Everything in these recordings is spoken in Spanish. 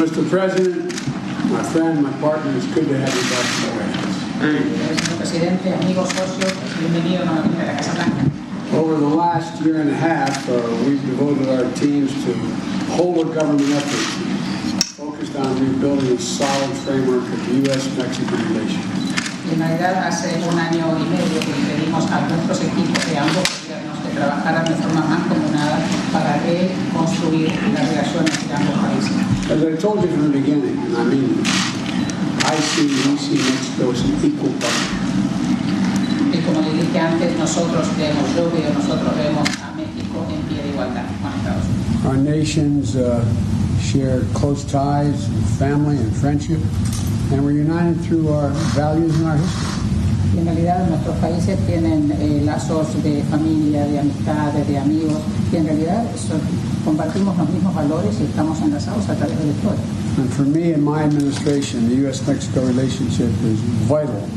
Mr. President, my friend, my partner, it's good to have you back in the White House. Señor presidente, amigos, socios, bienvenido nuevamente a la Casa Blanca. Over the last year and a half, we've devoted our teams to whole of government efforts focused on rebuilding a solid framework of U.S.-Mexican relations. En realidad, hace un año y medio que le pedimos a nuestros equipos de ambos gobiernos que trabajaran de forma mancomunada para reconstruir las relaciones de ambos países. As I told you from the beginning, and I mean it, we see Mexico as an equal partner. Y como le dije antes, nosotros vemos a México en pie de igualdad con Estados Unidos. Our nations share close ties, family and friendship, and we're united through our values and our history. Y en realidad nuestros países tienen lazos de familia, de amistad, de amigos, y en realidad compartimos los mismos valores y estamos enlazados a través de la historia. And for me and my administration, the U.S.-Mexico relationship is vital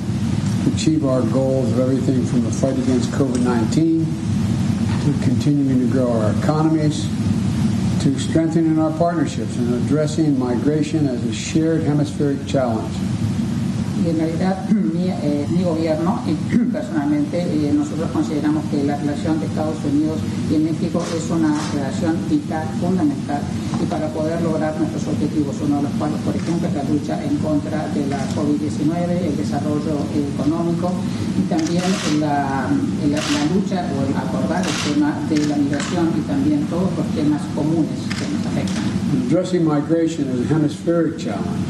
to achieve our goals of everything from the fight against COVID-19 to continuing to grow our economies, to strengthening our partnerships and addressing migration as a shared hemispheric challenge. Y en realidad mi gobierno y personalmente nosotros consideramos que la relación de Estados Unidos y México es una relación vital, fundamental, y para poder lograr nuestros objetivos, uno de los cuales, por ejemplo, es la lucha en contra de la COVID-19, el desarrollo económico y también la lucha o el abordar el tema de la migración y también todos los temas comunes que nos afectan. Addressing migration is a hemispheric challenge,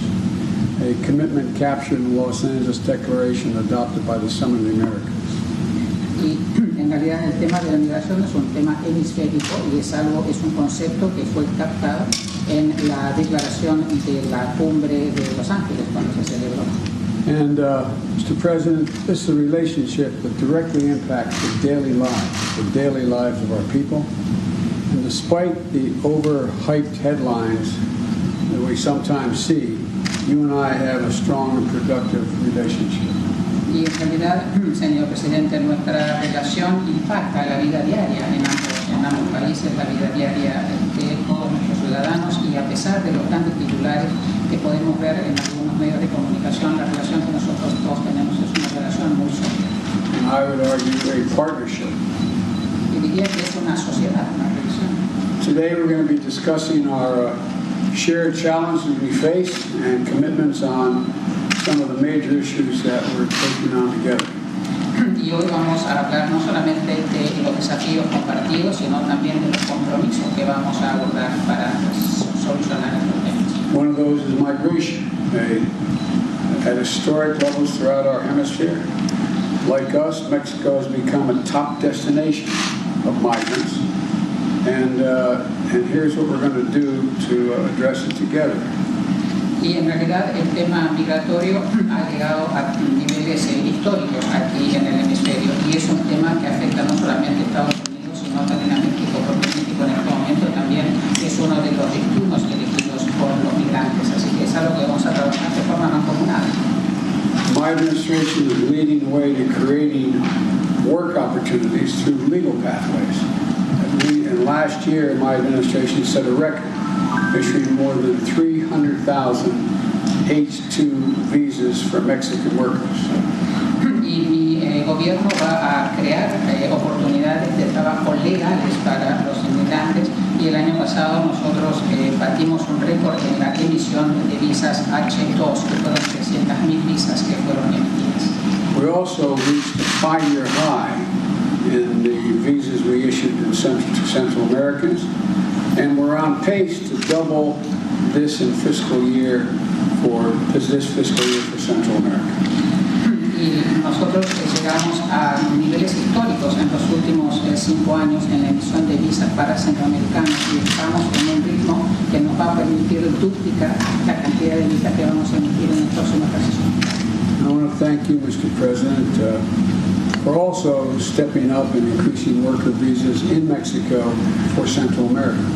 a commitment captured in the Los Angeles Declaration adopted by the Summit of the Americas. Y en realidad el tema de la migración es un tema hemisférico y es un concepto que fue captado en la declaración de la cumbre de Los Ángeles cuando se celebró. And Mr. President, this is a relationship that directly impacts the daily lives of our people. And despite the overhyped headlines that we sometimes see, you and I have a strong and productive relationship. Y en realidad, señor presidente, nuestra relación impacta la vida diaria en ambos países, la vida diaria de todos nuestros ciudadanos, y a pesar de los grandes titulares que podemos ver en algunos medios de comunicación, la relación que nosotros todos tenemos es una relación muy sólida. And I would argue a partnership. Y diría que es una sociedad, una relación. Today we're going to be discussing our shared challenges we face and commitments on some of the major issues that we're taking on together. Y hoy vamos a hablar no solamente de los desafíos compartidos, sino también de los compromisos que vamos a abordar para solucionar estos temas. One of those is migration. At historic levels throughout our hemisphere, like us, Mexico has become a top destination of migrants. And here's what we're going to do to address it together. Y en realidad el tema migratorio ha llegado a niveles históricos aquí en el hemisferio, y es un tema que afecta no solamente a Estados Unidos, sino también a México, porque México en este momento también es uno de los destinos elegidos por los migrantes, así que es algo que vamos a trabajar de forma mancomunada. My administration is leading the way to creating work opportunities through legal pathways. And last year, my administration set a record, issuing more than 300,000 H-2 visas for Mexican workers. Y mi gobierno va a crear oportunidades de trabajo legales para los inmigrantes, y el año pasado nosotros batimos un récord en la emisión de visas H-2, que fueron 300,000 visas que fueron emitidas. We also reached a 5-year high in the visas we issued to Central Americans, and we're on pace to double this in fiscal year for Central America. Y nosotros llegamos a niveles históricos en los últimos 5 años en la emisión de visas para centroamericanos, y estamos en un ritmo que nos va a permitir duplicar la cantidad de visas que vamos a emitir en el próximo ejercicio. I want to thank you, Mr. President, for also stepping up and increasing worker visas in Mexico for Central Americans.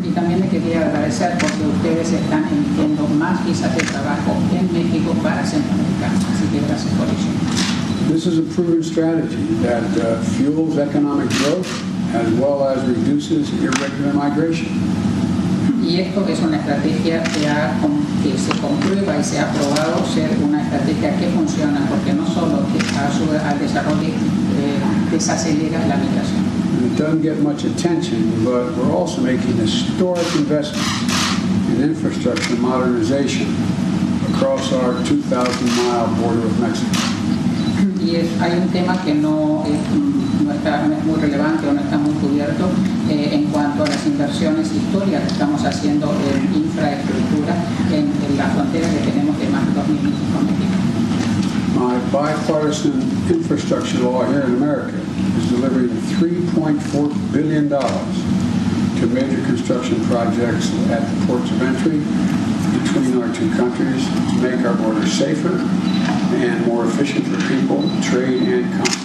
Y también le quería agradecer porque ustedes están emitiendo más visas de trabajo en México para centroamericanos, así que gracias por eso. This is a proven strategy that fuels economic growth as well as reduces irregular migration. Y Y esto es una estrategia que se comprueba y se ha probado ser una estrategia que funciona, porque no solo que ayuda al desarrollo, desacelera la migración. And it doesn't get much attention, but we're also making historic investments in infrastructure modernization across our 2,000-mile border with Mexico. Y hay un tema que no es muy relevante o no está muy cubierto en cuanto a las inversiones históricas que estamos haciendo en infraestructura en la frontera que tenemos de más de 2.000 millas con México. My bipartisan infrastructure law here in America is delivering $3.4 billion to major construction projects at the ports of entry between our two countries to make our borders safer and more efficient for people, trade, and commerce.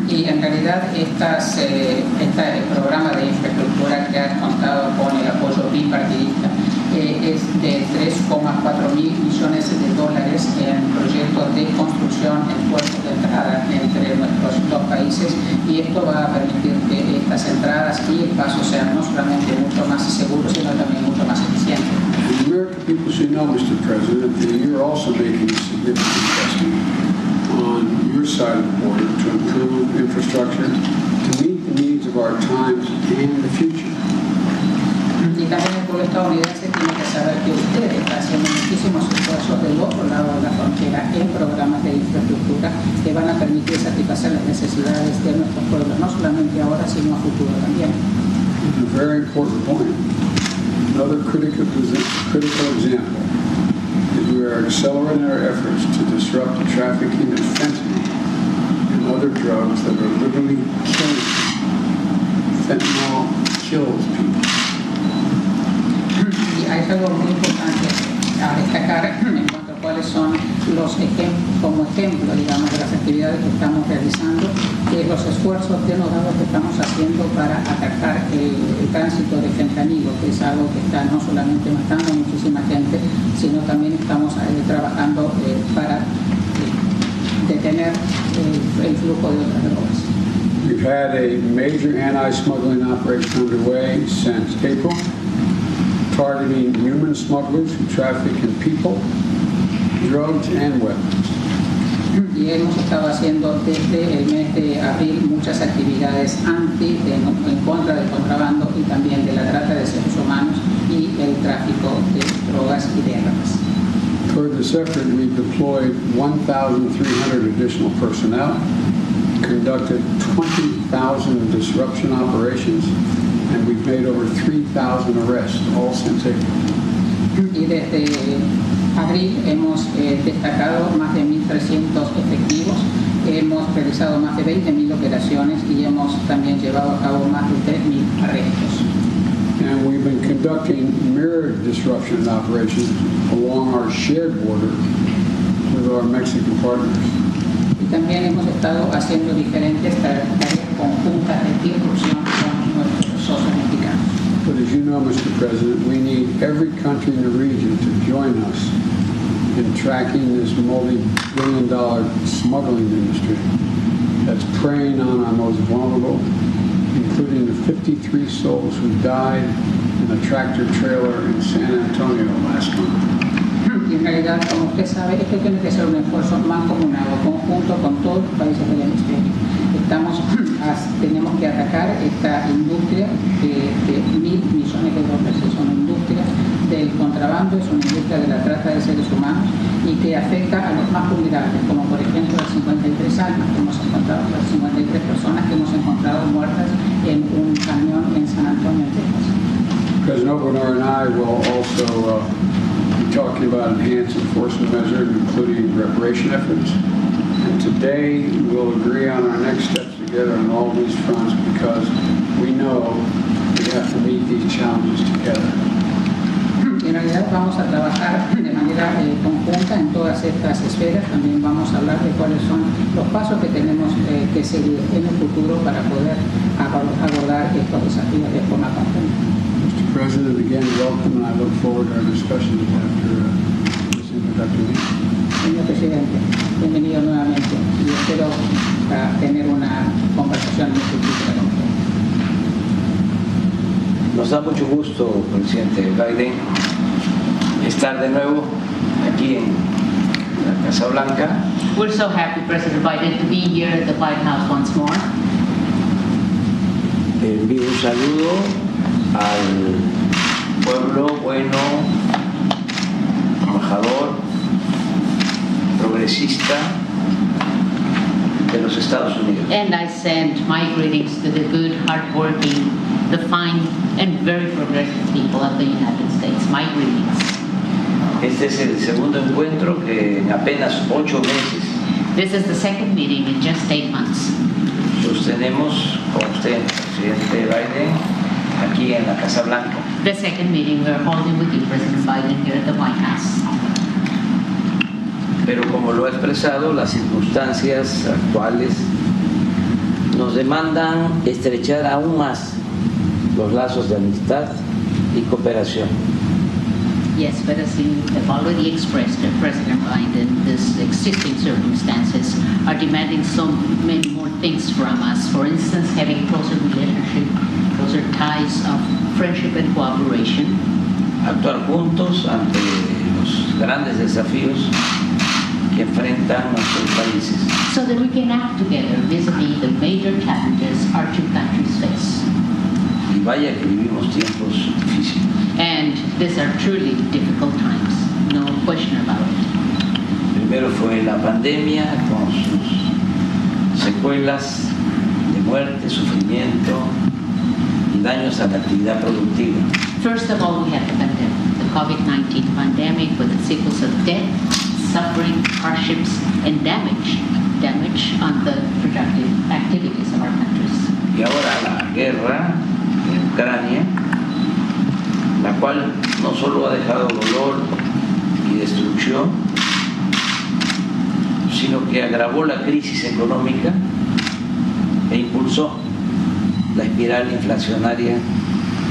Y en realidad este programa de infraestructura que ha contado con el apoyo bipartidista es de 3,4 mil millones de dólares en proyectos de construcción en puertos de entrada entre nuestros dos países, y esto va a permitir que estas entradas y el paso sean no solamente mucho más seguros, sino también mucho más eficientes. The American people should know, Mr. President, that you're also making a significant investment on your side of the border to improve infrastructure to meet the needs of our times and the future. Y también el pueblo estadounidense tiene que saber que usted está haciendo muchísimos esfuerzos del otro lado de la frontera en programas de infraestructura que van a permitir satisfacer las necesidades de nuestros pueblos, no solamente ahora, sino a futuro también. It's a very important point. Another critical example is we are accelerating our efforts to disrupt the trafficking of fentanyl and other drugs that are literally killing people. Fentanyl kills people. Hay algo muy importante a destacar en cuanto a cuáles son los como ejemplo, digamos, de las actividades que estamos realizando, que los esfuerzos denodados que estamos haciendo para atacar el tránsito de fentanilo, que es algo que está no solamente matando a muchísima gente, sino también estamos trabajando para detener el flujo de otras drogas. We've had a major anti-smuggling operation underway since April, targeting human smugglers who traffic in people, drugs, and weapons. Y hemos estado haciendo desde el mes de abril muchas actividades en contra del contrabando y también de la trata de seres humanos y el tráfico de drogas y de armas. Toward this effort, we've deployed 1,300 additional personnel, conducted 20,000 disruption operations, and we've made over 3,000 arrests, all since April. Y desde abril hemos destacado más de 1.300 efectivos, hemos realizado más de 20.000 operaciones y hemos también llevado a cabo más de 3.000 arrestos. And we've been conducting mirrored disruption operations along our shared border with our Mexican partners. Y también hemos estado haciendo diferentes tareas conjuntas de disrupción con nuestros socios mexicanos. But as you know, Mr. President, we need every country in the region to join us in tracking this multi-billion-dollar smuggling industry that's preying on our most vulnerable, including the 53 souls who died in a tractor-trailer in San Antonio last month. Y en realidad, como usted sabe, esto tiene que ser un esfuerzo mancomunado, conjunto con todos los países del hemisferio. Tenemos que atacar esta industria de $1.000 millones. Es una industria del contrabando, es una industria de la trata de seres humanos y que afecta a los más vulnerables, como por ejemplo las 53 almas que hemos encontrado, las 53 personas que hemos encontrado muertas en un camión en San Antonio, Texas. President Obrador and I will also be talking about enhanced enforcement measures, including reparation efforts. And today we'll agree on our next steps together on all these fronts because we know we have to meet these challenges together. En realidad vamos a trabajar de manera conjunta en todas estas esferas. También vamos a hablar de cuáles son los pasos que tenemos que seguir en el futuro para poder abordar estos desafíos de forma conjunta. Mr. President, again, welcome, and I look forward to our discussions after this introductory meeting. Señor Presidente, bienvenido nuevamente y espero tener una conversación muy fructífera con usted. Nos da mucho gusto, presidente Biden, estar de nuevo aquí en la Casa Blanca. We're so happy, President Biden, to be here at the White House once more. Envío un saludo al pueblo bueno, trabajador, progresista de los Estados Unidos. And I send my greetings to the good, hardworking, the fine, and very progressive people of the United States. My greetings. Este es el segundo encuentro que en apenas 8 meses This is the second meeting in just 8 months. sostenemos con usted, presidente Biden, aquí en la Casa Blanca. The second meeting we're holding with you, President Biden, here at the White House. Pero como lo ha expresado, las circunstancias actuales nos demandan estrechar aún más los lazos de amistad y cooperación. Yes, but as you have already expressed, President Biden, these existing circumstances are demanding so many more things from us. For instance, having closer relationship, closer ties of friendship and cooperation. Actuar juntos ante los grandes desafíos que enfrentan nuestros países. So that we can act together vis-a-vis the major challenges our two countries face. Y vaya que vivimos tiempos difíciles. And these are truly difficult times, no question about it. Primero fue la pandemia con sus secuelas de muerte, sufrimiento y daños a la actividad productiva. First of all, we had the pandemic, the COVID-19 pandemic with its sequels of death, suffering, hardships, and damage on the productive activities of our countries. Y ahora la guerra en Ucrania, la cual no solo ha dejado dolor y destrucción, sino que agravó la crisis económica e impulsó la espiral inflacionaria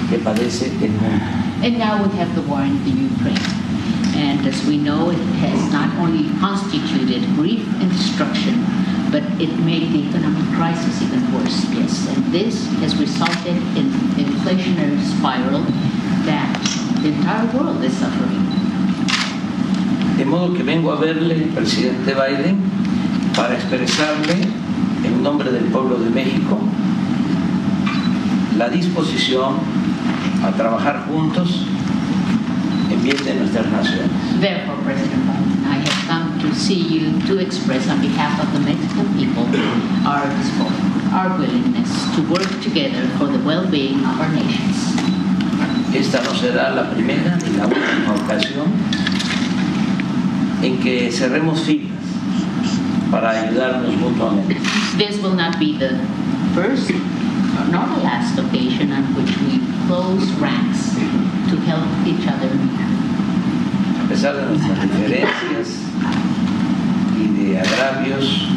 que padece el mundo. And now we have the war in the Ukraine. And as we know, it has not only constituted grief and destruction, but it made the economic crisis even worse, yes. And this has resulted in an inflationary spiral that the entire world is suffering. De modo que vengo a verle, presidente Biden, para expresarle en nombre del pueblo de México la disposición a trabajar juntos en bien de nuestras naciones. Therefore, President Biden, I have come to see you to express on behalf of the Mexican people our willingness to work together for the well-being of our nations. Esta no será la primera ni la última ocasión en que cerremos filas para ayudarnos mutuamente. This will not be the first nor the last occasion on which we close ranks to help each other. A pesar de nuestras diferencias y de agravios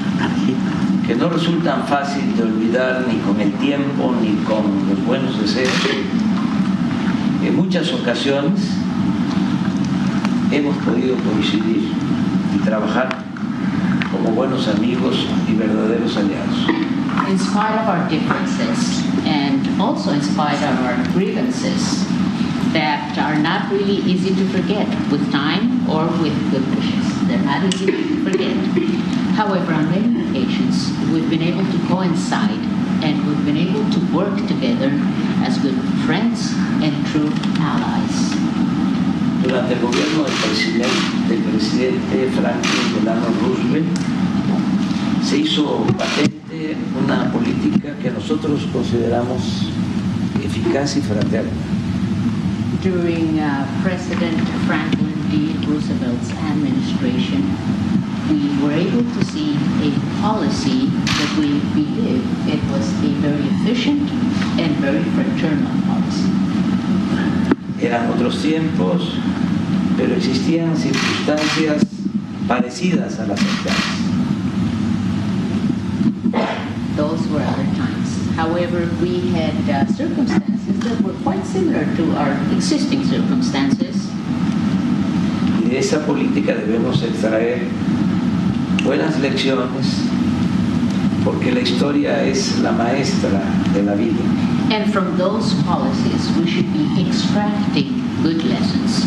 que no resultan fácil de olvidar ni con el tiempo ni con los buenos deseos, en muchas ocasiones hemos podido coincidir y trabajar como buenos amigos y verdaderos aliados. In spite of our differences and also in spite of our grievances that are not really easy to forget with time or with good wishes. They're not easy to forget. However, on many occasions, we've been able to coincide and we've been able to work together as good friends and true allies. Durante el gobierno del presidente Franklin Delano Roosevelt se hizo patente una política que nosotros consideramos eficaz y fraterna. During President Franklin D. Roosevelt's administration, we were able to see a policy that we believe it was a very efficient and very fraternal policy. Eran otros tiempos, pero existían circunstancias parecidas a las actuales. Those were other times. However, we had circumstances that were quite similar to our existing circumstances. Y de esa política debemos extraer buenas lecciones porque la historia es la maestra de la vida. And from those policies, we should be extracting good lessons,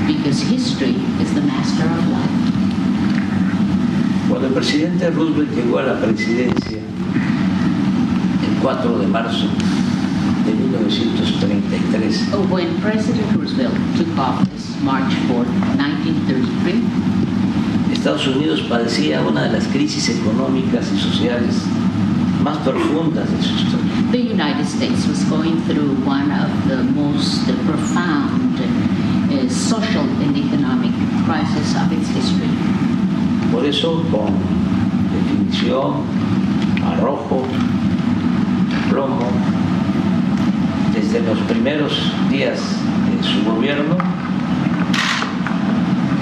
because history is the master of life. Cuando el presidente Roosevelt llegó a la presidencia el 4 de marzo de 1933, When President Roosevelt took office, March 4, 1933, Estados Unidos padecía una de las crisis económicas y sociales más profundas de su historia. the United States was going through one of the most profound social and economic crises of its history. Por eso, con definición, arrojo, plomo, desde los primeros días de su gobierno,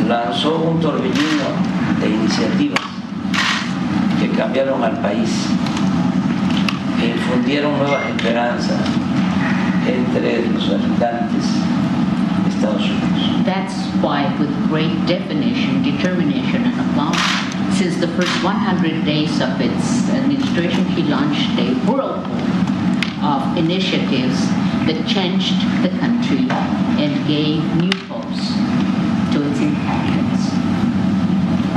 lanzó un torbellino de iniciativas que cambiaron al país e infundieron nuevas esperanzas entre los habitantes de Estados Unidos. That's why, with great definition, determination, and aplomb, since the first 100 days of its administration, he launched a whirlpool of initiatives that changed the country and gave new hopes to its inhabitants.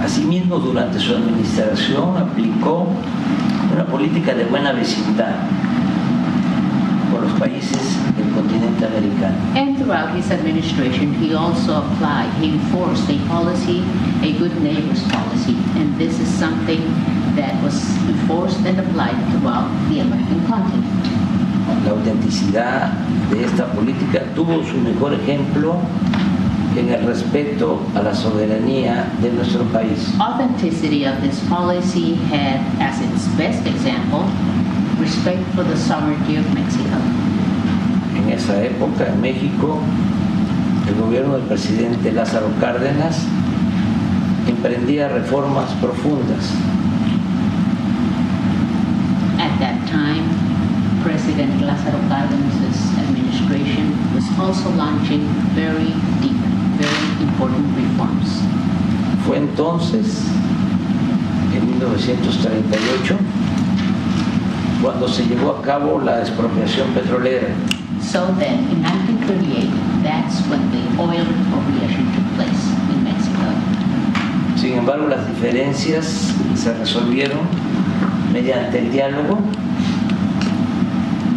Asimismo, durante su administración aplicó una política de buena vecindad con los países del continente americano. And throughout his administration, he also enforced a policy, a good neighbors policy, and this is something that was enforced and applied throughout the American continent. La autenticidad de esta política tuvo su mejor ejemplo en el respeto a la soberanía de nuestro país. Authenticity of this policy had as its best example respect for the sovereignty of Mexico. En esa época, en México, el gobierno del presidente Lázaro Cárdenas emprendía reformas profundas. At that time, President Lázaro Cárdenas' administration was also launching very deep, very important reforms. Fue entonces, en 1938, cuando se llevó a cabo la expropiación petrolera. So then, in 1938, that's when the oil expropriation took place in Mexico. Sin embargo, las diferencias se resolvieron mediante el diálogo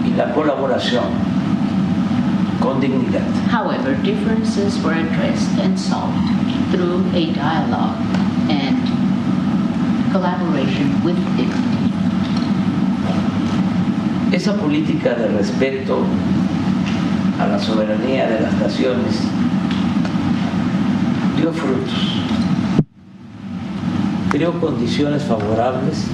y la colaboración con dignidad. However, differences were addressed and solved through a dialogue and collaboration with dignity. Esa política de respeto a la soberanía de las naciones dio frutos, creó condiciones favorables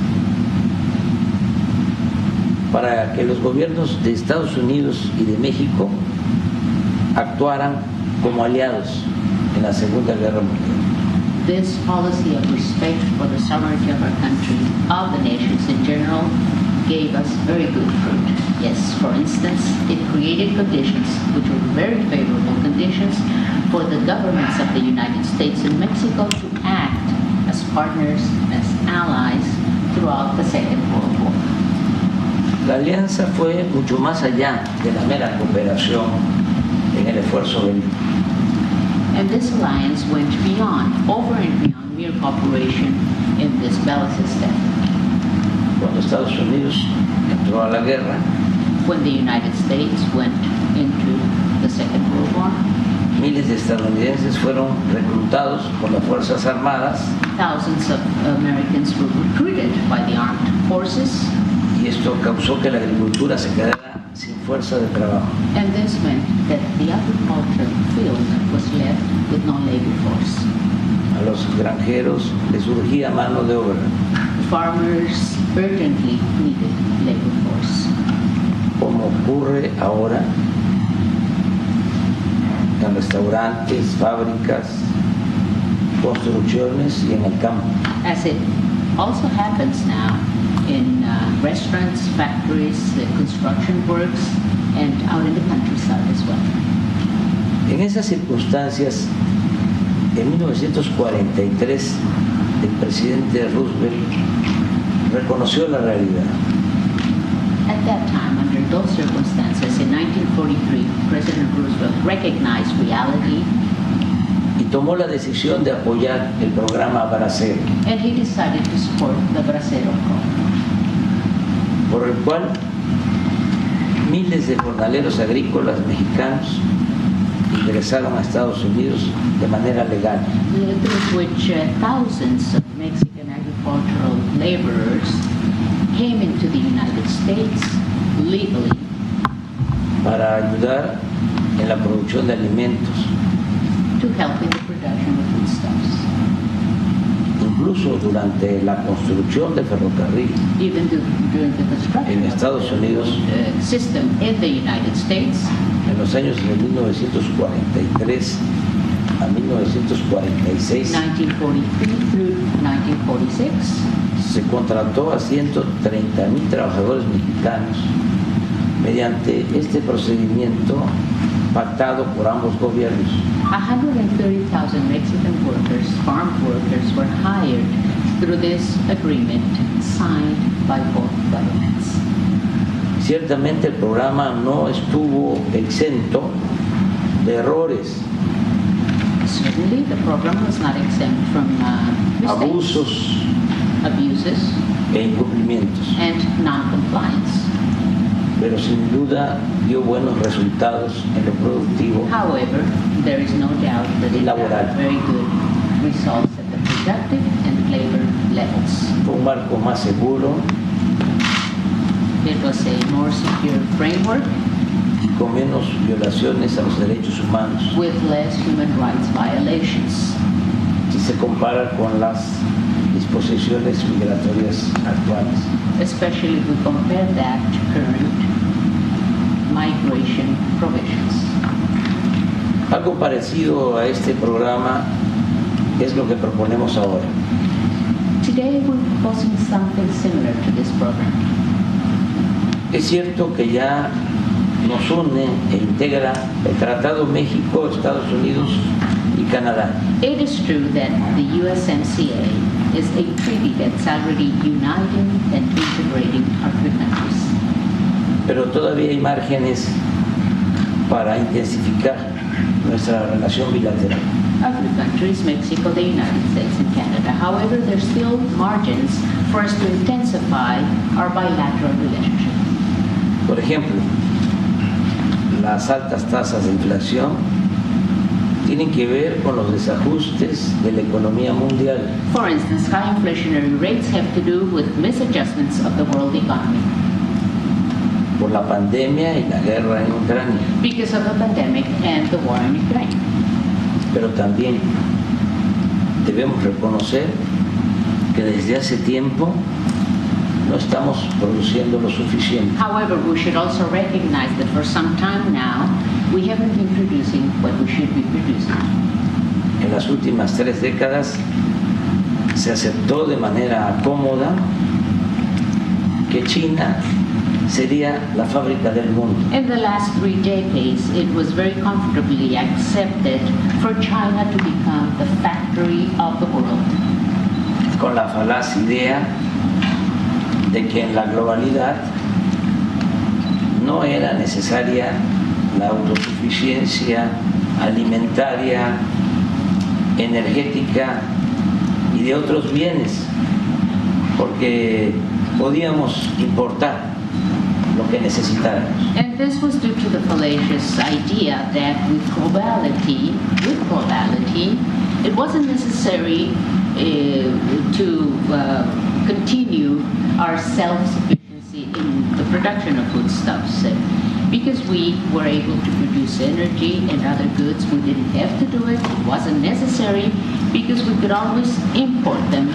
para que los gobiernos de Estados Unidos y de México actuaran como aliados en la Segunda Guerra Mundial. This policy of respect for the sovereignty of our country, of the nations in general, gave us very good fruit. Yes, for instance, it created conditions which were very favorable conditions for the governments of the United States and Mexico to act as partners, as allies throughout the Second World War. La alianza fue mucho más allá de la mera cooperación en el esfuerzo bélico. And this alliance went over and beyond mere cooperation in this bellicist effort. Cuando Estados Unidos entró a la guerra, When the United States went into the Second World War, miles de estadounidenses fueron reclutados por las Fuerzas Armadas thousands of Americans were recruited by the armed forces, y esto causó que la agricultura se quedara sin fuerza de trabajo. and this meant that the agriculture field was left with no labor force. A los granjeros les surgía mano de obra. Farmers urgently needed labor force. Como ocurre ahora en restaurantes, fábricas, construcciones y en el campo. As it also happens now in restaurants, factories, construction works, and out in the countryside as well. En esas circunstancias, en 1943, el presidente Roosevelt reconoció la realidad. At that time, under those circumstances, in 1943, President Roosevelt recognized reality Y tomó la decisión de apoyar el programa Bracero, and he decided to support the Bracero program, por el cual miles de jornaleros agrícolas mexicanos ingresaron a Estados Unidos de manera legal. through which thousands of Mexican agricultural laborers came into the United States legally para ayudar en la producción de alimentos, to help in the production of foodstuffs. incluso durante la construcción del ferrocarril Even during the construction en of Estados Unidos the system in the United States, en los años de 1943 a 1946 1943 through 1946, se contrató a 130,000 trabajadores mexicanos mediante este procedimiento pactado por ambos gobiernos. 130,000 Mexican workers, farm workers, were hired through this agreement signed by both governments. Ciertamente el programa no estuvo exento de errores, Certainly, the program was not exempt from mistakes, abusos abuses, e incumplimientos, and non-compliance. pero sin duda dio buenos resultados en lo productivo However, there is no doubt that it Laboral. had very good results at the productive and labor levels. fue un marco más seguro It was a more secure framework y con menos violaciones a los derechos humanos with less human rights violations si se compara con las disposiciones migratorias actuales. especially if we compare that to current migration provisions. Algo parecido a este programa es lo que proponemos ahora. Today we're proposing something similar to this program. Es cierto que ya nos une e integra el Tratado México, Estados Unidos y Canadá, It is true that the USMCA is a treaty that's already uniting and integrating our three countries. pero todavía hay márgenes para intensificar nuestra relación bilateral. Our three countries, Mexico, the United States, and Canada. However, there's still margins for us to intensify our bilateral relationship. Por ejemplo, las altas tasas de inflación tienen que ver con los desajustes de la economía mundial, For instance, high inflationary rates have to do with misadjustments of the world economy por la pandemia y la guerra en Ucrania, because of the pandemic and the war in Ukraine. pero también debemos reconocer que desde hace tiempo no estamos produciendo lo suficiente. However, we should also recognize that for some time now, we haven't been producing what we should be producing. En las últimas 3 décadas se aceptó de manera cómoda que China sería la fábrica del mundo. In the last 3 decades, it was very comfortably accepted for China to become the factory of the world, Con la falaz idea de que en la globalidad no era necesaria la autosuficiencia alimentaria, energética y de otros bienes, porque podíamos importar lo que necesitáramos. And this was due to the fallacious idea that with globality, it wasn't necessary to continue our self-sufficiency in the production of foodstuffs. Because we were able to produce energy and other goods, we didn't have to do it. It wasn't necessary because we could always import them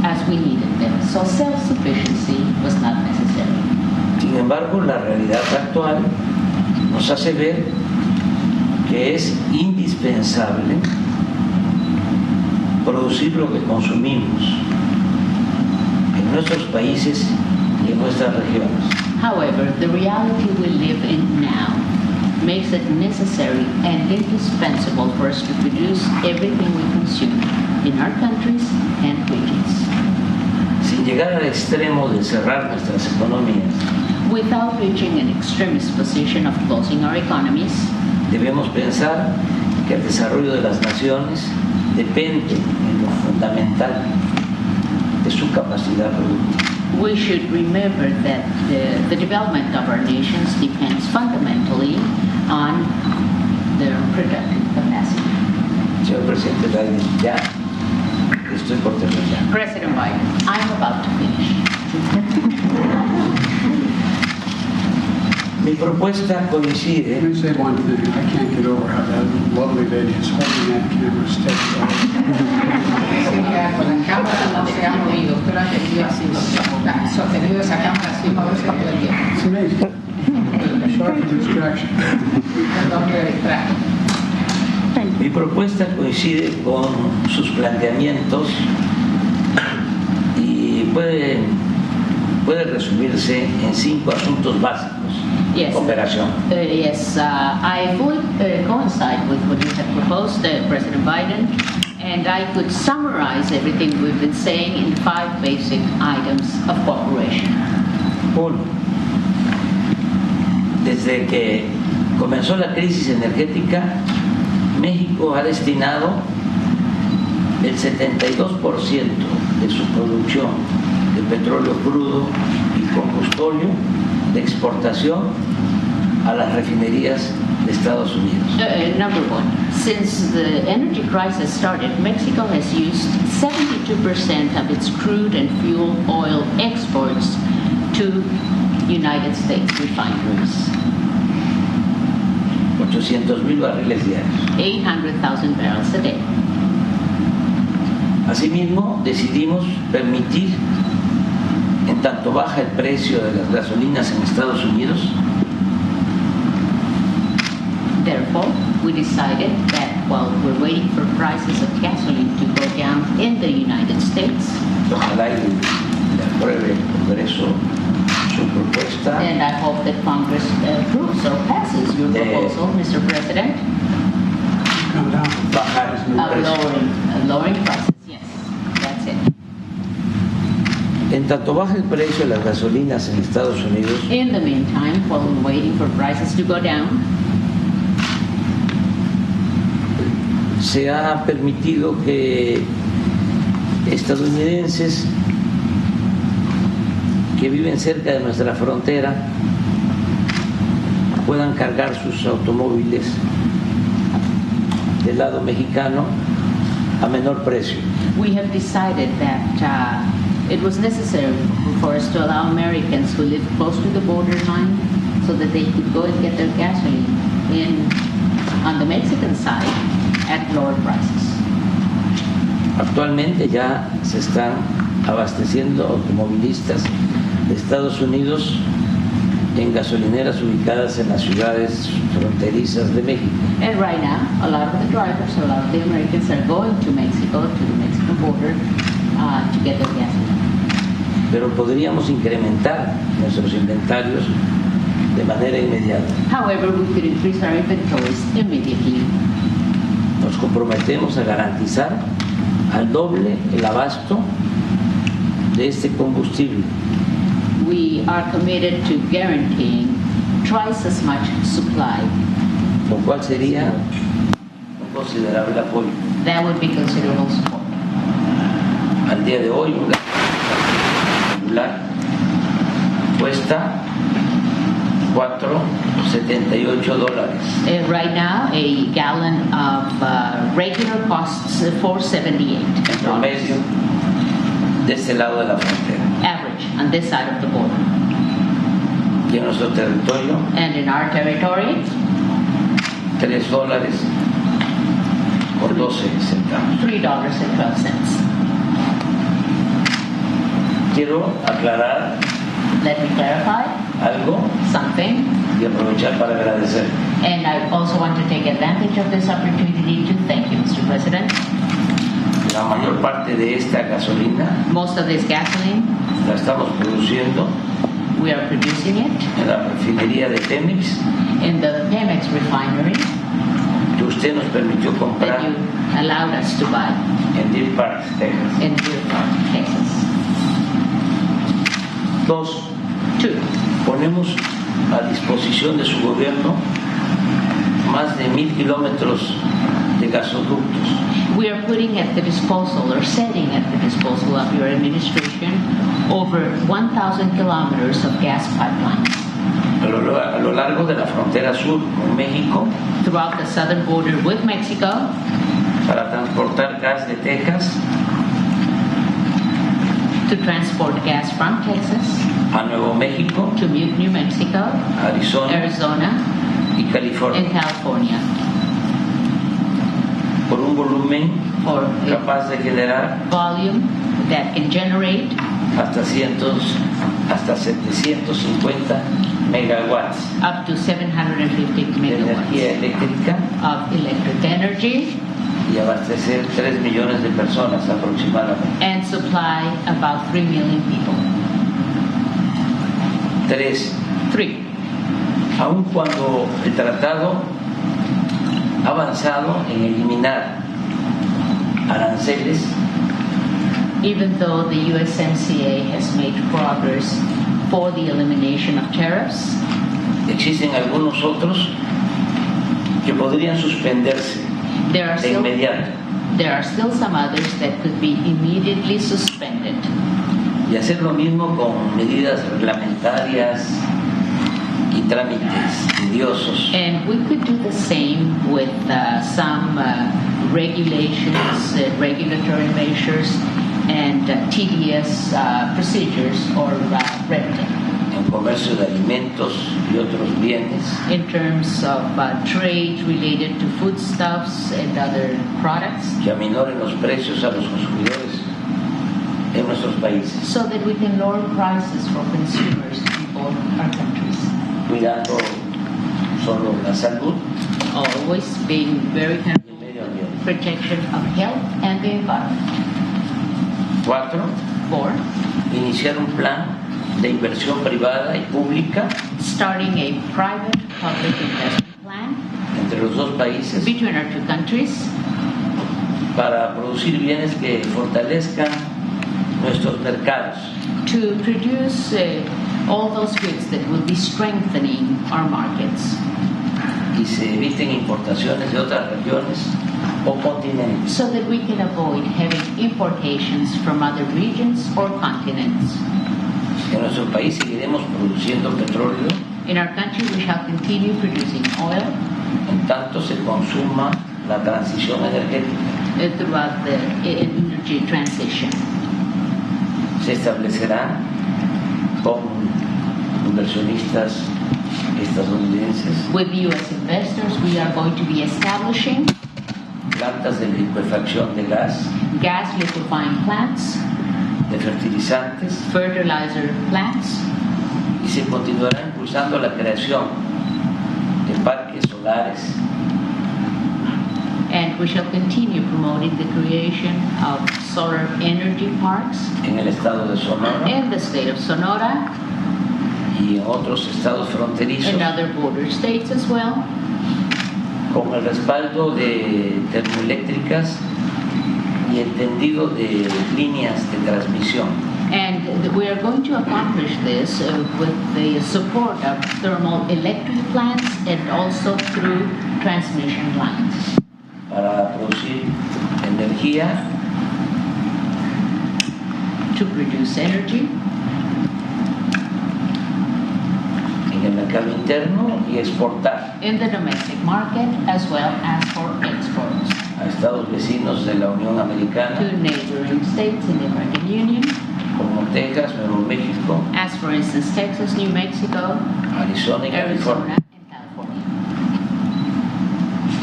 as we needed them. So self-sufficiency was not necessary. Sin embargo, la realidad actual nos hace ver que es indispensable producir lo que consumimos en nuestros países y en nuestras regiones. However, the reality we live in now makes it necessary and indispensable for us to produce everything we consume in our countries and regions. Sin llegar al extremo de cerrar nuestras economías, without reaching an extremist position of closing our economies, debemos pensar que el desarrollo de las naciones depende en lo fundamental de su capacidad productiva. we should remember that the development of our nations depends fundamentally on their productive capacity. Señor presidente Biden, ya estoy por terminar. President Biden, I'm about to finish. Mi propuesta coincide. Let me say one thing. I can't get over how that lovely lady is holding that camera steady. Con la cámara no se ha movido, pero ha tenido así, sostenido esa cámara así, moverse todo el tiempo. It's amazing. Sharp distraction. Perdón, me distrajo. Mi propuesta coincide con sus planteamientos y puede resumirse en 5 asuntos básicos. Yes. Cooperación, Yes, I fully coincide with what you have proposed, President Biden, and I could summarize everything we've been saying in 5 basic items of cooperation. 1. Desde que comenzó la crisis energética, México ha destinado el 72% de su producción de petróleo crudo y combustible de exportación a las refinerías de Estados Unidos. Number 1, since the energy crisis started, Mexico has used 72% of its crude and fuel oil exports to United States refineries. 800,000 barriles diarios. 800,000 barrels a day. Asimismo, decidimos permitir, en tanto baja el precio de las gasolinas en Estados Unidos, Therefore, we decided that while we're waiting for prices of gasoline to go down in the United States, ojalá y le apruebe el Congreso su propuesta and I hope that Congress approves or passes your proposal, Mr. President, Come down. bajar el of precio. lowering prices. Yes, that's it. En tanto baja el precio de las gasolinas en Estados Unidos, In the meantime, while we're waiting for prices to go down, se ha permitido que estadounidenses que viven cerca de nuestra frontera puedan cargar sus automóviles del lado mexicano a menor precio. we have decided that it was necessary for us to allow Americans who live close to the borderline so that they could go and get their gasoline on the Mexican side at lower prices. Actualmente ya se están abasteciendo automovilistas de Estados Unidos en gasolineras ubicadas en las ciudades fronterizas de México. And right now, a lot of the drivers, a lot of the Americans are going to Mexico, to the Mexican border, to get their gasoline. Pero podríamos incrementar nuestros inventarios de manera inmediata. However, we could increase our inventories immediately. Nos comprometemos a garantizar al doble el abasto de este combustible. We are committed to guaranteeing twice as much supply. Lo cual sería un considerable apoyo. That would be considerable support. Al día de hoy, un gasolina regular cuesta $4.78. Right now, a gallon of regular costs $4.78. En promedio, de este lado de la frontera. Average on this side of the border. Y en nuestro territorio, And in our territory, $3.12. $3.12. Quiero aclarar Let me clarify algo something. y aprovechar para agradecer. And I also want to take advantage of this opportunity to thank you, Mr. President. La mayor parte de esta gasolina Most of this gasoline, la estamos produciendo we are producing it en la refinería de Pemex, in the Pemex refinery que usted nos permitió that comprar you allowed us to buy en Deer Park, Texas. in Deer Park, Texas. Dos, Two, ponemos a disposición de su gobierno más de 1,000 kilómetros de gasoductos we are putting at the disposal or setting at the disposal of your administration over 1,000 kilometers of gas pipelines a lo largo de la frontera sur con México throughout the southern border with Mexico para transportar gas de Texas to transport gas from Texas a Nuevo México, to New Mexico, Arizona Arizona, y California and California por un volumen for a capaz de generar volume that can generate hasta 750 megawatts up to 750 de megawatts energía eléctrica of electric energy y abastecer 3 millones de personas aproximadamente. and supply about 3 million people. 3. 3. Aun cuando el tratado ha avanzado en eliminar aranceles, Even though the USMCA has made progress for the elimination of tariffs, existen algunos otros que podrían suspenderse there are de still inmediato some others that could be immediately suspended. y hacer lo mismo con medidas reglamentarias y trámites tediosos. And we could do the same with some regulations, regulatory measures, and tedious procedures or red tape. En comercio de alimentos y otros bienes, In terms of trade related to foodstuffs and other products, que aminoren los precios a los consumidores en nuestros países, so that we can lower prices for consumers in both our countries. cuidando solo la salud Always being very y el careful medio ambiente. protection of health and the environment. 4. 4, Iniciar un plan de inversión privada y pública starting a private-public investment plan entre los dos países between our two countries para producir bienes que fortalezcan nuestros mercados to produce all those goods that will be strengthening our markets, y se eviten importaciones de otras regiones o continentes. so that we can avoid having importations from other regions or continents. En nuestro país seguiremos produciendo petróleo In our country, we shall continue producing oil en tanto se consuma la transición energética. throughout the energy transition. Se establecerán con inversionistas estadounidenses With U.S. investors, we are going to be establishing plantas de licuefacción de gas, gas liquefying plants, de fertilizantes fertilizer plants, y se continuará impulsando la creación de parques solares and we shall continue promoting the creation of solar energy parks en el estado de Sonora in the state of Sonora y en otros estados fronterizos and other border states as well, con el respaldo de termoeléctricas y el tendido de líneas de transmisión. and we are going to accomplish this with the support of thermal electric plants and also through transmission lines Para producir energía to produce energy en el mercado interno y exportar in the domestic market as well as for exports a estados vecinos de la Unión to Americana neighboring states in the American Union, como Texas, Nuevo México, as for instance Texas, New Mexico, Arizona y Arizona, California. and California.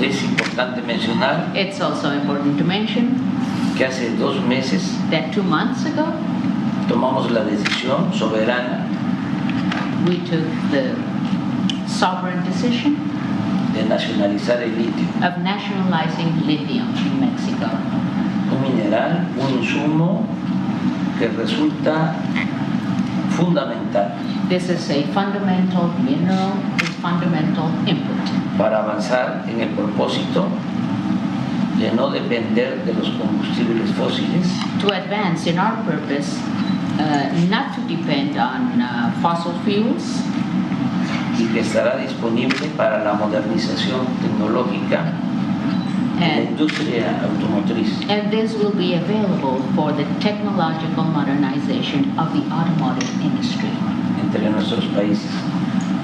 Es importante mencionar It's also important to mention que hace 2 meses that 2 months ago tomamos la decisión soberana we took the sovereign decision de nacionalizar el litio, of nationalizing lithium in Mexico, un mineral, un insumo que resulta fundamental This is a fundamental mineral, a fundamental input para avanzar en el propósito de no depender de los combustibles fósiles to advance in our purpose not to depend on fossil fuels, y que estará disponible para la modernización tecnológica de la industria automotriz. and this will be available for the technological modernization of the automotive industry Entre nuestros países.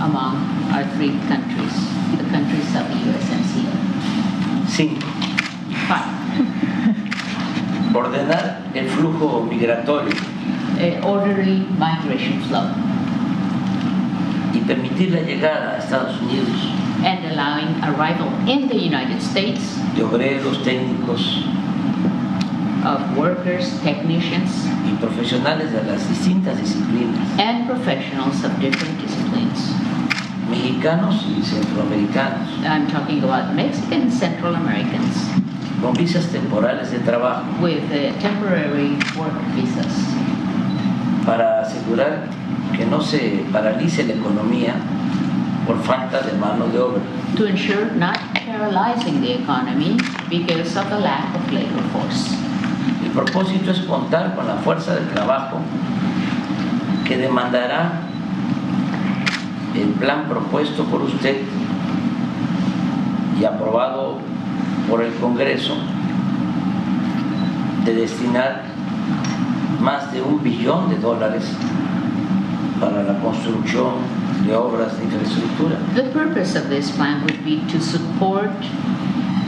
among our three countries, the countries of the USMCA. 5. 5. Ordenar el flujo migratorio Orderly migration flow y permitir la llegada a Estados Unidos and allowing arrival in the United States de obreros, técnicos of workers, technicians, y profesionales de las distintas disciplinas, and professionals of different disciplines. mexicanos y centroamericanos, I'm talking about Mexican Central Americans con visas temporales de trabajo, with temporary work visas para asegurar que no se paralice la economía por falta de mano de obra. to ensure not paralyzing the economy because of the lack of labor force. El propósito es contar con la fuerza de trabajo que demandará el plan propuesto por usted y aprobado por el Congreso de destinar más de $1 billón para la construcción de obras de infraestructura. The purpose of this plan would be to support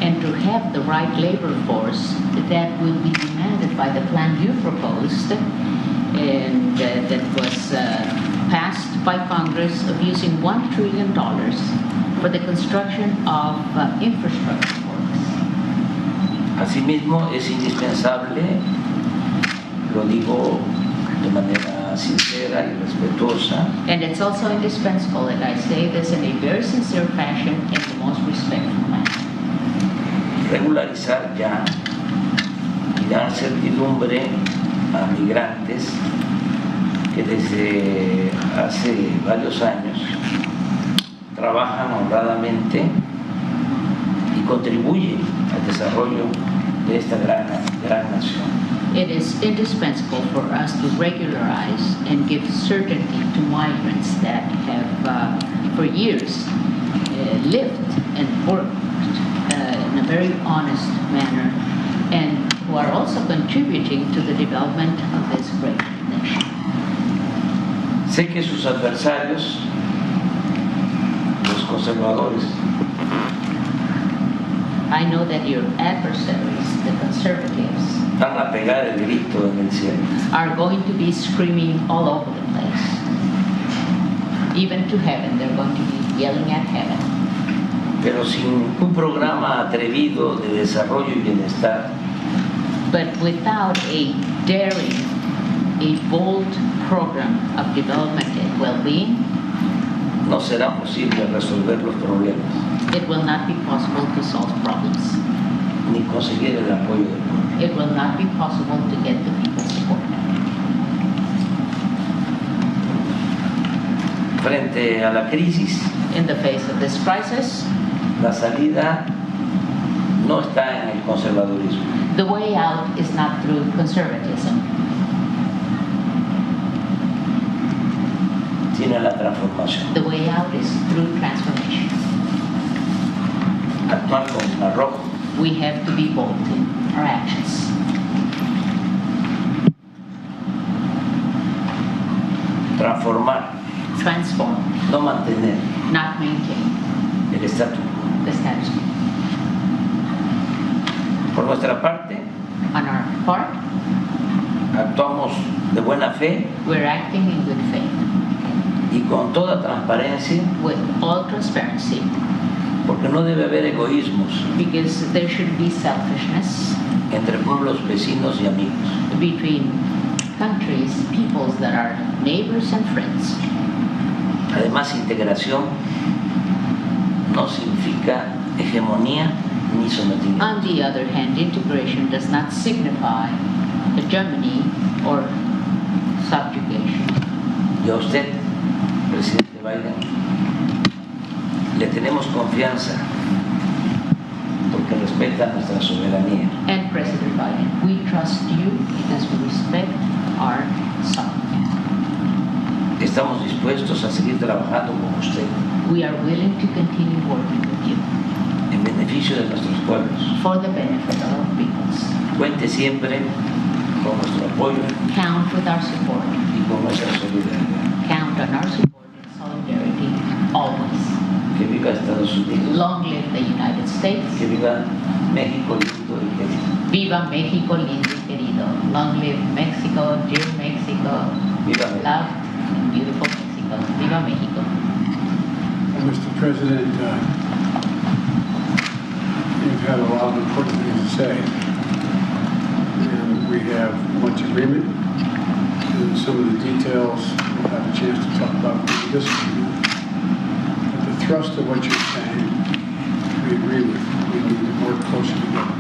and to have the right labor force that will be demanded by the plan you proposed and that was passed by Congress of using $1 trillion for the construction of infrastructure works. Asimismo, es indispensable, lo digo de manera sincera y respetuosa, And it's also indispensable that I say this in a very sincere fashion in the most respectful manner. regularizar ya y dar certidumbre a migrantes que desde hace varios años trabajan honradamente y contribuyen al desarrollo de esta gran nación. It is indispensable for us to regularize and give certainty to migrants that have for years lived and worked in a very honest manner and who are also contributing to the development of this great nation. Sé que sus adversarios, los conservadores, I know that your adversaries, the conservatives, van a pegar el grito en el cielo. are going to be screaming all over the place. Even to heaven, they're going to be yelling at heaven. Pero sin un programa atrevido de desarrollo y bienestar, But without a daring, a bold program of development and well-being, no será posible resolver los problemas it will not be possible to solve problems. ni conseguir el apoyo del pueblo. It will not be possible to get the people's support. Frente a la crisis, In the face of this crisis, la salida no está en el conservadurismo, the way out is not through conservatism, sino en la transformación. the way out is through transformation. Actuar con arrojo, We have to be bold in our actions. transformar, Transform, no mantener not maintain el status quo. the status quo. Por nuestra parte, On our part, actuamos de buena fe we're acting in good faith, y con toda transparencia, with all transparency, porque no debe haber egoísmos because there should be selfishness entre pueblos vecinos y amigos. between countries, peoples that are neighbors and friends. Además, integración no significa hegemonía ni sometimiento. On the other hand, integration does not signify hegemony or subjugation. Y a usted, presidente Biden, le tenemos confianza porque respeta nuestra soberanía. And President Biden, we trust you because we respect our South Canada. Estamos dispuestos a seguir trabajando con usted We are willing to continue working with you en beneficio de nuestros pueblos. for the benefit of our peoples. Cuente siempre con nuestro apoyo Count with our support. y con nuestra solidaridad. Count on our support and solidarity always. Que viva Estados Unidos. Long live the United States. Que viva México lindo y querido. Viva México lindo y querido. Long live Mexico, dear Mexico. Viva México. Loved and beautiful Mexico. Viva México. Mr. President, you've had a lot of important things to say, and we have much agreement, and some of the details we'll have a chance to talk about when we disagree. But the thrust of what you're saying, we agree with. We need to work closer together.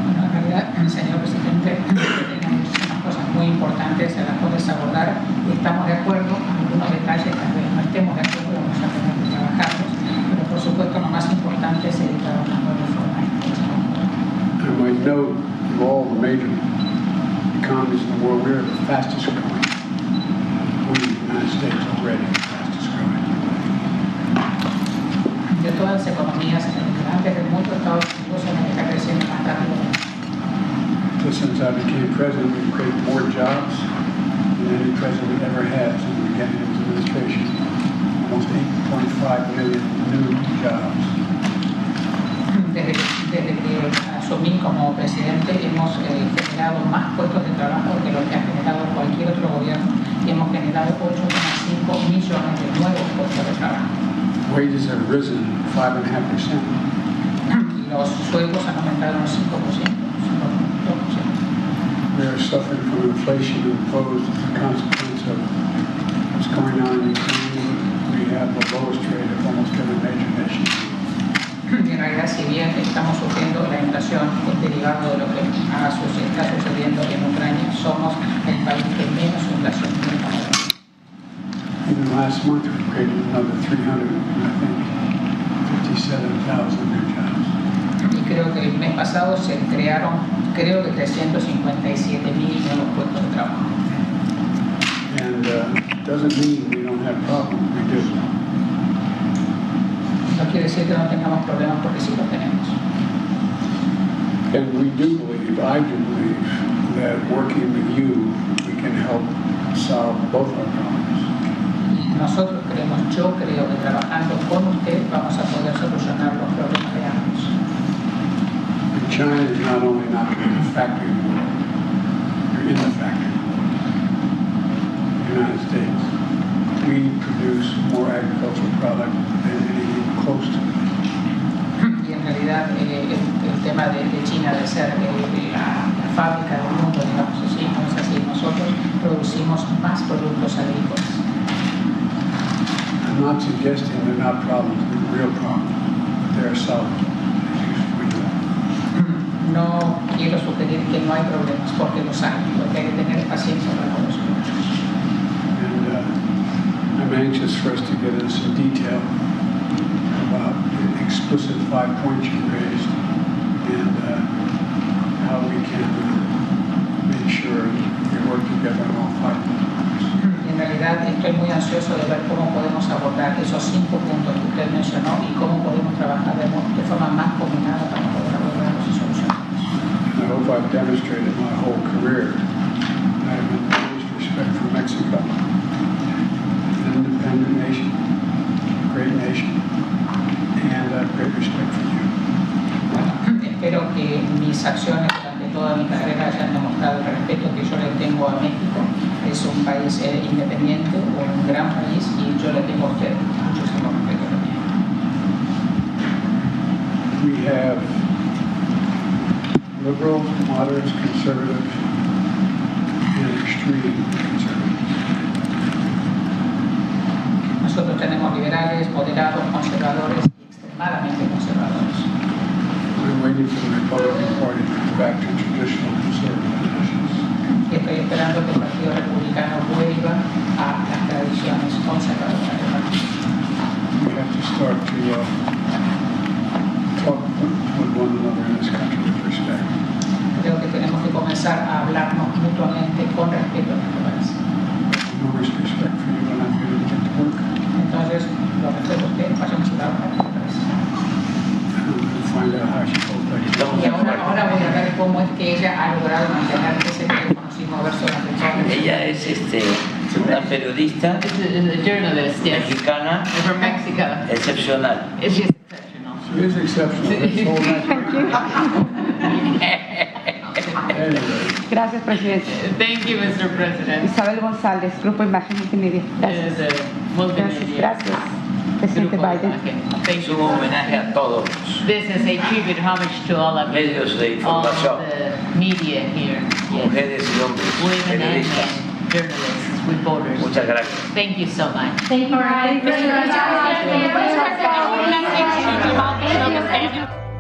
Bueno, en realidad, señor presidente, tenemos unas cosas muy importantes en las cuales abordar y estamos de acuerdo en algunos detalles, tal vez no estemos de acuerdo, vamos a tener que trabajarlos, pero por supuesto lo más importante es seguir trabajando de forma I might note of all the major economies in the world, we're the fastest growing. We, the United States, already the fastest growing. de todas las economías grandes del mundo, Estados Unidos es la que está creciendo más rápido. So since I became president, we've created more jobs than any president ever has in the beginning of his administration. Almost 8.5 million new jobs. Desde que asumí como presidente hemos generado más puestos de trabajo que lo que ha generado cualquier otro gobierno y hemos generado 8,5 millones de nuevos puestos de trabajo. Wages have risen 5.5%. Los sueldos han aumentado un 5%. We are suffering from inflation imposed as a consequence of what's going on in Ukraine. We have the lowest rate of almost every major nation. En realidad, si bien estamos sufriendo la inflación derivada de lo que está sucediendo en Ucrania, somos el país que menos inflación tiene. Even last month, we created another 357,000 new jobs. Y creo que el mes pasado se crearon, creo que 357,000 nuevos puestos de trabajo. And doesn't mean we don't have problems. We do. No quiere decir que no tengamos problemas, porque sí los tenemos. And we do believe, I do believe, that working with you, we can help solve both our problems. Nosotros creemos, yo creo que trabajando con usted vamos a poder solucionar los problemas de ambos. And China is not only not in the factory world, you're in the factory world. The United States. We produce more agricultural product than anything close to it. Y en realidad el tema de China de ser la fábrica del mundo, digamos así, no es así. Nosotros producimos más productos agrícolas. I'm not suggesting they're not problems, they're real problems, but they're solvable. No quiero sugerir que no hay problemas, porque los hay. Lo que hay que tener es paciencia para resolverlos. And I'm anxious for us to get into some detail about the explicit 5 points you raised and how we can make sure we work together on all 5 points. En realidad estoy muy ansioso de ver cómo podemos abordar esos 5 puntos que usted mencionó y cómo podemos trabajar de forma más combinada para poder abordarlos y solucionarlos. I hope I've demonstrated my whole career that I have the greatest respect for Mexico, an independent nation, a great nation, and I have great respect for you. Bueno, espero que mis acciones durante toda mi carrera hayan demostrado el respeto que yo le tengo a México. Es un país independiente, un gran país, y yo le tengo a usted muchísimo respeto también. We have liberals, moderates, conservatives, and extreme conservatives. Nosotros tenemos liberales, moderados, conservadores y extremadamente conservadores. I'm waiting for the Republican Party to go back to traditional conservative positions. Y estoy esperando que el Partido Republicano vuelva a las tradiciones conservadoras del partido. We have to start to talk with one another in this country with respect. Creo que tenemos que comenzar a hablarnos mutuamente con respeto, me parece. No respect for you when I'm here to get to work. Entonces, lo respeto a usted, pasemos a trabajar, me parece. I'm going to find out how she told that. Estamos Y de acuerdo. ahora voy a ver cómo es que ella ha logrado mantener ese teléfono sin moverse la persona. Ella es una periodista It's a journalist, yes. mexicana From Mexico. excepcional. It's just exceptional. She is exceptional. That's all Anyway. Gracias, presidente. Thank you, Mr. President. Isabel González, Grupo Imagen Multimedia. Gracias. Multimedia. Gracias. Presidente Grupo Biden. Imagen. Thank Es you. un homenaje a todos This is a tribute homage to all of you, medios de all información, the media here. Yes. mujeres y hombres, Women and periodistas. men, journalists, reporters. Muchas gracias. Thank you so much. Thank you. All right. Mr. President.